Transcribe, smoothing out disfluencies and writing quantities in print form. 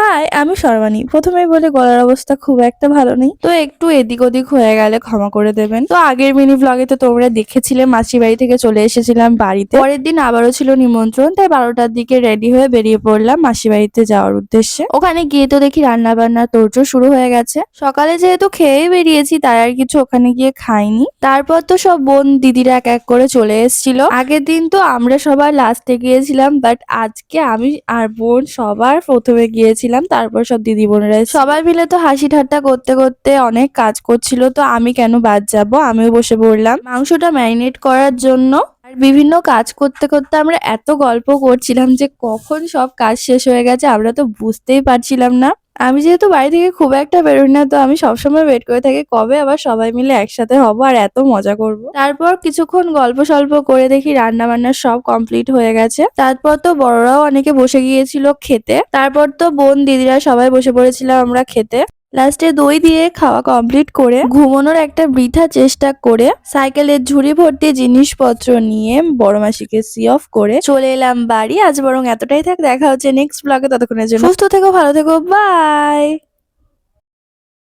High, আমি সর্বাণী। প্রথমেই বলে গলার অবস্থা খুব একটা ভালো নেই, তো একটু এদিক ওদিক হয়ে গেলে ক্ষমা করে দেবেন। তো আগের মিনি ব্লগে তো তোমরা দেখেছিলে মাসি বাড়ি থেকে চলে এসেছিলাম বাড়িতে। পরের দিন আবারও ছিল নিমন্ত্রণ, তাই 12টার দিকে রেডি হয়ে বেরিয়ে পড়লাম মাসি বাড়িতে যাওয়ার উদ্দেশ্যে। ওখানে গিয়ে তো দেখি রান্না বান্নার তোড়জোড় শুরু হয়ে গেছে। সকালে যেহেতু খেয়ে বেরিয়েছি তাই আর কিছু ওখানে গিয়ে খাইনি। তারপর তো সব বোন দিদিরা এক এক করে চলে এসেছিল। আগের দিন তো আমরা সবাই লাস্টে গিয়েছিলাম, বাট আজকে আমি আর বোন সবার প্রথমে গিয়েছিলাম, তারপর সব দিদি বোনেরা সবাই মিলে তো হাসি ঠাট্টা করতে করতে অনেক কাজ করছিল, তো আমি কেন বাদ যাব, আমিও বসে পড়লাম মাংসটা ম্যারিনেট করার জন্য। আর বিভিন্ন কাজ করতে করতে আমরা এত গল্প করছিলাম যে কখন সব কাজ শেষ হয়ে গেছে আমরা তো বুঝতেই পারছিলাম না। আমি যেহেতু বাড়ি থেকে খুব একটা বেরোই না, তো আমি সবসময় ওয়েট করে থাকি কবে আবার সবাই মিলে একসাথে হব আর এত মজা করব। তারপর কিছুক্ষণ গল্প সল্প করে দেখি রান্না বান্না সব কমপ্লিট হয়ে গেছে। তারপর তো বড়রাও অনেকে বসে গিয়েছিল খেতে। তারপর তো বোন দিদিরা সবাই বসে পড়েছিলাম আমরা খেতে। লাস্টে দই দিয়ে খাওয়া কমপ্লিট করে ঘুমানোর একটা বৃথা চেষ্টা করে সাইকেলের ঝুড়ি ভর্তি জিনিসপত্র নিয়ে বড় মাসিকে সি অফ করে চলে এলাম বাড়ি। আজ বরং এতটাই থাক, দেখা হচ্ছে নেক্সট ব্লগে। ততক্ষণের জন্য সুস্থ থেকো, ভালো থেকো, বাই।